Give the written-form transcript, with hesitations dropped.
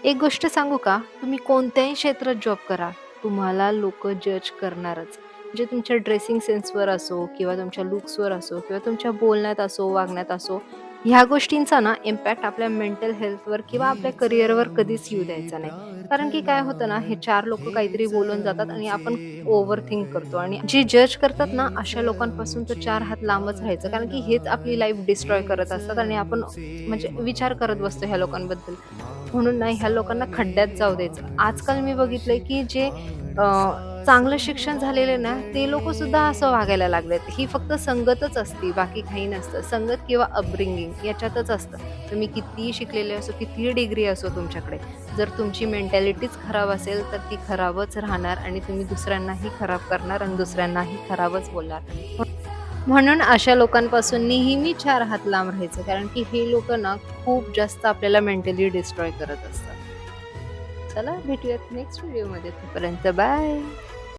एक गोष्ट सांगू का? तुम्ही कोणत्याही क्षेत्रात जॉब करा, तुम्हाला लोकं जज करणारच. म्हणजे तुमच्या ड्रेसिंग सेन्सवर असो किंवा तुमच्या लुक्सवर असो किंवा तुमच्या बोलण्यात असो, वागण्यात असो, ह्या गोष्टींचा ना इम्पॅक्ट आपल्या मेंटल हेल्थवर किंवा आपल्या करिअरवर कधीच येऊ द्यायचा नाही. कारण की काय होतं ना, हे 4 लोकं काहीतरी बोलून जातात आणि आपण ओव्हर थिंक करतो आणि जे जज करतात ना, अशा लोकांपासून तर 4 हात लांबच राहायचं. कारण की हेच आपली लाईफ डिस्ट्रॉय करत असतात आणि आपण म्हणजे विचार करत बसतो ह्या लोकांबद्दल. म्हणून नाही ह्या लोकांना खड्ड्यात जाऊ द्यायचं. आजकाल मी बघितलंय, की जे अ, चांगलं शिक्षण झालेले ना, ते लोकं सुद्धा असं वागायला लागलेत. ही फक्त संगतच असती, बाकी काही नसतं. संगत किंवा अपब्रिंगिंग याच्यातच असतं. तुम्ही कितीही शिकलेले असो, कितीही डिग्री असो तुमच्याकडे, जर तुमची मेंटॅलिटीच खराब असेल, तर ती खराबच राहणार आणि तुम्ही दुसऱ्यांनाही खराब करणार आणि दुसऱ्यांनाही खराबच बोलणार. म्हणून अशा लोकांपासून नेहमी 4 हात लांब राहायचं. कारण की हे लोकं ना खूप जास्त आपल्याला मेंटली डिस्ट्रॉय करत असतात. चला भेटूयात नेक्स्ट व्हिडिओमध्ये. तोपर्यंत बाय.